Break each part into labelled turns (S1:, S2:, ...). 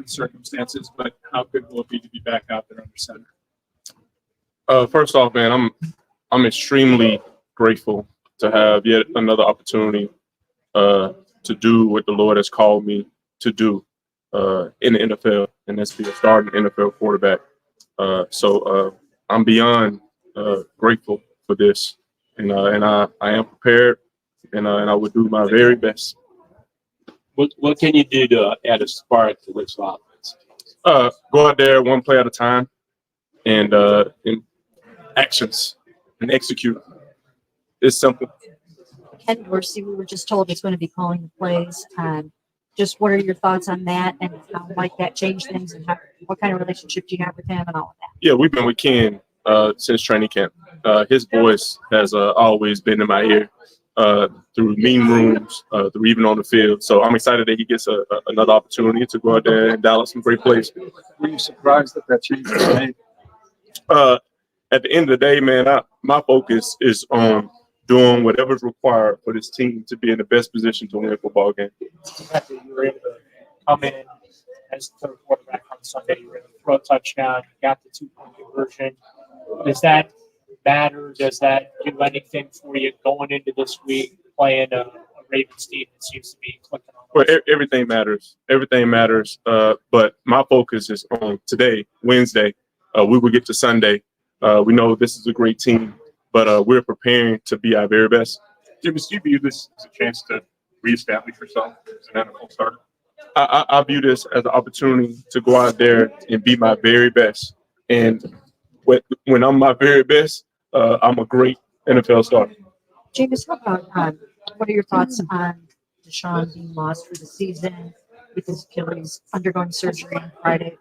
S1: different circumstances, but how good will it be to be back out there under center?
S2: First off, man, I'm extremely grateful to have yet another opportunity to do what the Lord has called me to do in the NFL, and that's be a starting NFL quarterback. So I'm beyond grateful for this, and I am prepared, and I would do my very best.
S3: What can you do to add a spark to this offense?
S2: Go out there one play at a time, and actions and execute. It's simple.
S4: Ken Dorsey, we were just told he's going to be calling the plays. Just what are your thoughts on that, and how might that change things, and what kind of relationship do you have with him, and all of that?
S2: Yeah, we've been with Ken since training camp. His voice has always been in my ear through meeting rooms, through even on the field. So I'm excited that he gets another opportunity to go out there and dial up some great plays.
S1: Were you surprised that change was made?
S2: At the end of the day, man, my focus is on doing whatever's required for this team to be in the best position to win a football game.
S5: The fact that you were able to come in as the third quarterback on Sunday, you were able to throw a touchdown, you got the 2-point conversion. Does that matter? Does that do anything for you going into this week playing a Ravens team that seems to be clicking on?
S2: Well, everything matters. Everything matters. But my focus is on today, Wednesday. We will get to Sunday. We know this is a great team, but we're preparing to be our very best.
S1: Jameis, do you view this as a chance to reestablish yourself as an NFL starter?
S2: I view this as an opportunity to go out there and be my very best. And when I'm my very best, I'm a great NFL starter.
S4: Jameis, how about what are your thoughts on Deshaun being lost for the season with his Achilles undergoing surgery on Friday?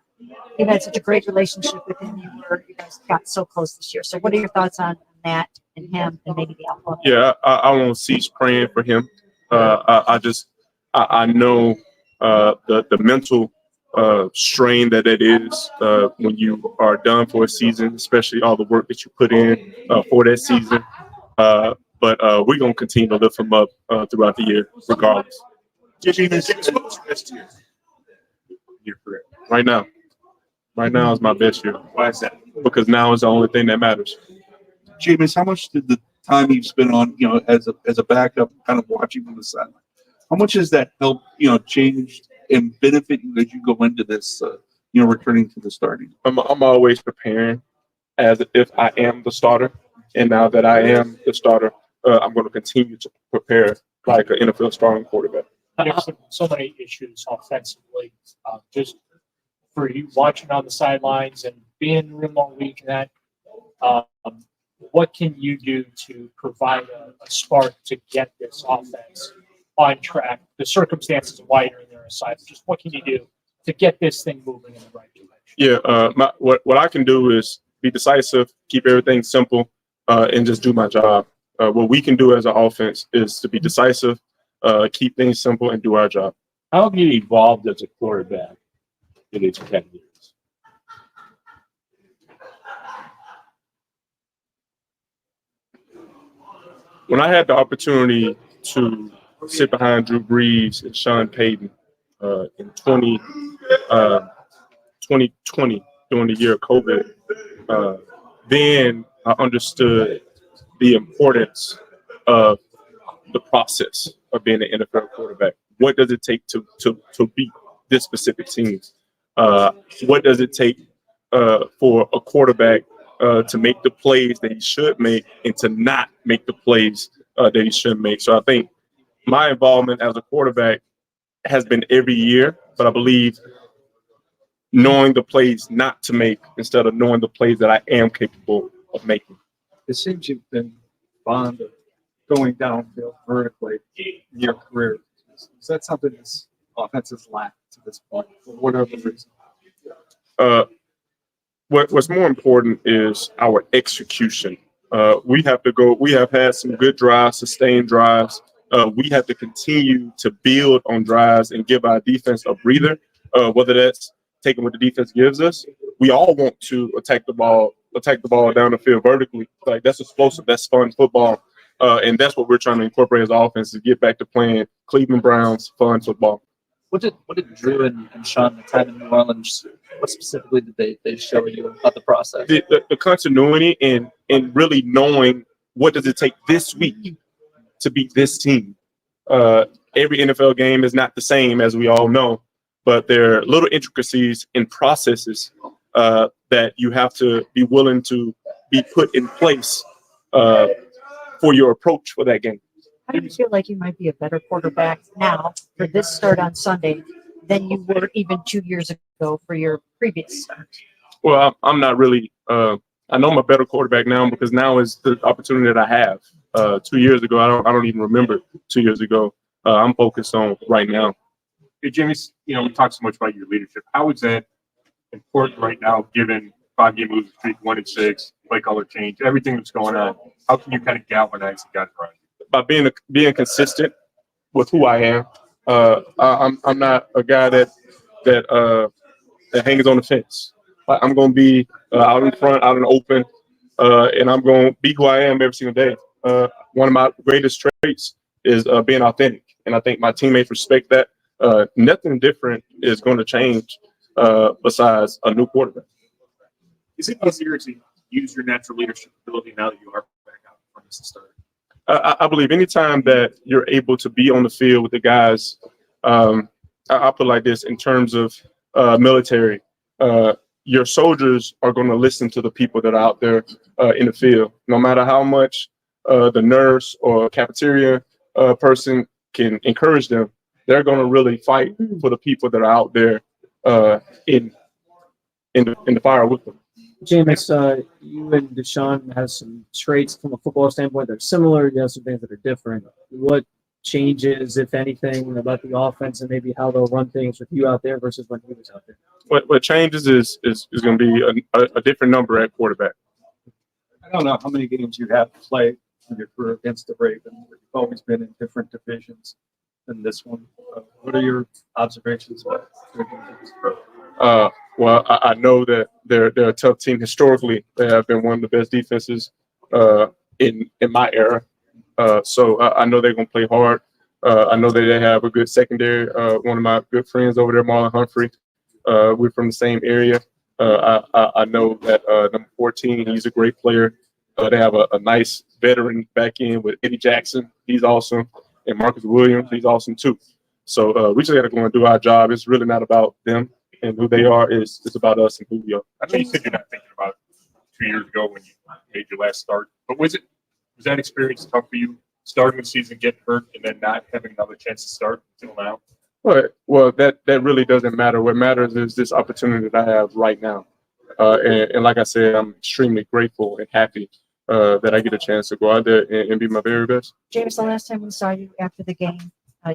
S4: You had such a great relationship with him. You guys got so close this year. So what are your thoughts on that and him and maybe the outlook?
S2: Yeah, I won't cease praying for him. I know the mental strain that it is when you are done for a season, especially all the work that you put in for that season. But we're going to continue to lift him up throughout the year, regardless.
S1: Jameis, what's your best year in your career?
S2: Right now is my best year.
S1: Why is that?
S2: Because now is the only thing that matters.
S6: Jameis, how much did the time you've spent on, as a backup, kind of watching from the sideline, how much has that helped, change and benefit you as you go into this, returning to the starting?
S2: I'm always preparing as if I am the starter, and now that I am the starter, I'm going to continue to prepare like an NFL starting quarterback.
S5: There's so many issues offensively. Just for you watching on the sidelines and being in the room all week, and that, what can you do to provide a spark to get this offense on track? The circumstances of why you're in there aside, just what can you do to get this thing moving in the right direction?
S2: Yeah, what I can do is be decisive, keep everything simple, and just do my job. What we can do as an offense is to be decisive, keep things simple, and do our job.
S3: How have you evolved as a quarterback in these 10 years?
S2: When I had the opportunity to sit behind Drew Brees and Sean Payton in 2020 during the year of COVID, then I understood the importance of the process of being an NFL quarterback. What does it take to beat this specific team? What does it take for a quarterback to make the plays that he should make and to not make the plays that he should make? So I think my involvement as a quarterback has been every year, but I believe knowing the plays not to make instead of knowing the plays that I am capable of making.
S1: It seems you've been fond of going downfield vertically in your career. Is that something this offense has lacked to this point, for whatever reason?
S2: What's more important is our execution. We have had some good drives, sustained drives. We have to continue to build on drives and give our defense a breather, whether that's taking what the defense gives us. We all want to attack the ball down the field vertically. Like, that's explosive, that's fun football. And that's what we're trying to incorporate as offense, is get back to playing Cleveland Browns fun football.
S7: What did Drew and Sean the time in New Orleans? What specifically did they show you about the process?
S2: The continuity and really knowing what does it take this week to beat this team. Every NFL game is not the same, as we all know, but there are little intricacies and processes that you have to be willing to be put in place for your approach for that game.
S4: How do you feel like you might be a better quarterback now for this start on Sunday than you were even 2 years ago for your previous start?
S2: Well, I'm not really. I know I'm a better quarterback now because now is the opportunity that I have. 2 years ago, I don't even remember 2 years ago. I'm focused on right now.
S8: Hey, Jameis, we talked so much about your leadership. How is that important right now, given 5-game losing streak, 1-6, play color change, everything that's going on? How can you kind of galvanize the guys around you?
S2: By being consistent with who I am. I'm not a guy that hangs on the fence. I'm going to be out in front, out in the open, and I'm going to be who I am every single day. One of my greatest traits is being authentic, and I think my teammates respect that. Nothing different is going to change besides a new quarterback.
S8: Is it easier to use your natural leadership ability now that you are back out in front as a starter?
S2: I believe anytime that you're able to be on the field with the guys, I put it like this in terms of military, your soldiers are going to listen to the people that are out there in the field. No matter how much the nurse or cafeteria person can encourage them, they're going to really fight for the people that are out there in the fire with them.
S9: Jameis, you and Deshaun have some traits from a football standpoint that are similar. You have some things that are different. What changes, if anything, about the offense and maybe how they'll run things with you out there versus when he was out there?
S2: What changes is going to be a different number at quarterback.
S1: I don't know how many games you have played in your career against the Ravens. You've always been in different divisions than this one. What are your observations about their defense?
S2: Well, I know that they're a tough team historically. They have been one of the best defenses in my era. So I know they're going to play hard. I know that they have a good secondary. One of my good friends over there, Marlon Humphrey, we're from the same area. I know that number 14, he's a great player. They have a nice veteran back end with Eddie Jackson. He's awesome. And Marcus Williams, he's awesome too. So we just got to go and do our job. It's really not about them and who they are. It's about us and who we are.
S8: I know you said you're not thinking about it 2 years ago when you made your last start, but was that experience tough for you, starting the season, getting hurt, and then not having another chance to start until now?
S2: Well, that really doesn't matter. What matters is this opportunity that I have right now. And like I said, I'm extremely grateful and happy that I get a chance to go out there and be my very best.
S4: James, the last time we saw you after the game,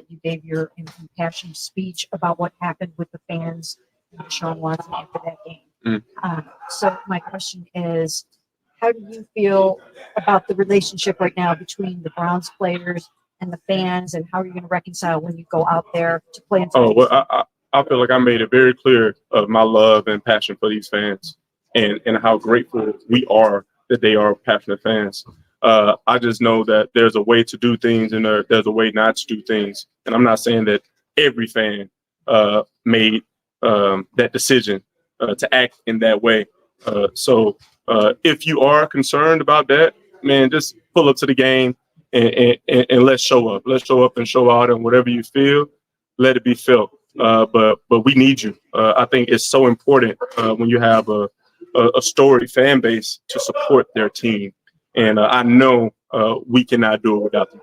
S4: you gave your impassioned speech about what happened with the fans and Deshaun Watson after that game. So my question is, how do you feel about the relationship right now between the Browns players and the fans, and how are you going to reconcile when you go out there to play in front of these?
S2: I feel like I made it very clear of my love and passion for these fans and how grateful we are that they are passionate fans. I just know that there's a way to do things and there's a way not to do things. And I'm not saying that every fan made that decision to act in that way. So if you are concerned about that, man, just pull up to the game and let's show up. Let's show up and show out, and whatever you feel, let it be felt. But we need you. I think it's so important when you have a storied fan base to support their team. And I know we cannot do it without them.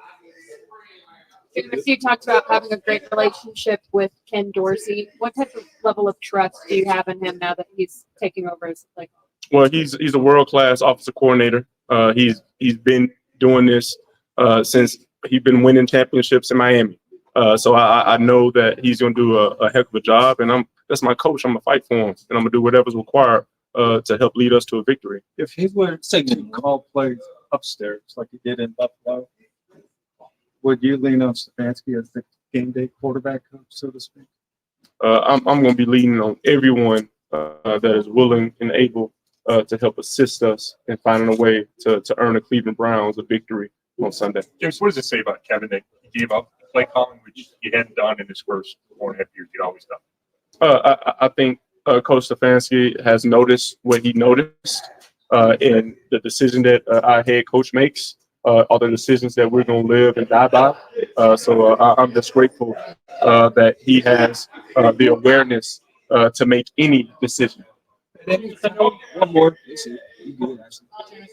S10: You talked about having a great relationship with Ken Dorsey. What type of level of trust do you have in him now that he's taking over as like?
S2: Well, he's a world-class offensive coordinator. He's been doing this since he's been winning championships in Miami. So I know that he's going to do a heck of a job, and that's my coach. I'm going to fight for him, and I'm going to do whatever's required to help lead us to a victory.
S1: If he were to call plays upstairs like he did in Buffalo, would you lean on Stefanski as the game day quarterback coach, so to speak?
S2: I'm going to be leaning on everyone that is willing and able to help assist us in finding a way to earn the Cleveland Browns a victory on Sunday.
S8: James, what does it say about Kevin that he gave up play calling, which you hadn't done in his first 4.5 years. You'd always done.
S2: I think Coach Stefanski has noticed what he noticed in the decision that our head coach makes. Are the decisions that we're going to live and die by. I'm just grateful that he has the awareness to make any decision.
S5: One more.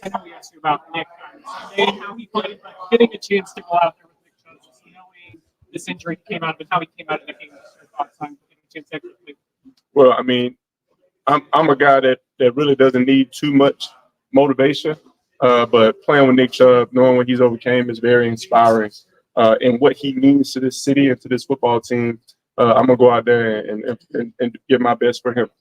S5: I know we asked you about Nick on Sunday and how he played, but getting a chance to go out there with Nick Jones, just knowing this injury came out of it, how he came out of the game, your thoughts on getting a chance to actually play.
S2: Well, I mean, I'm a guy that really doesn't need too much motivation, but playing with Nick Chubb, knowing what he's overcame is very inspiring. And what he means to this city and to this football team, I'm gonna go out there and give my best for him.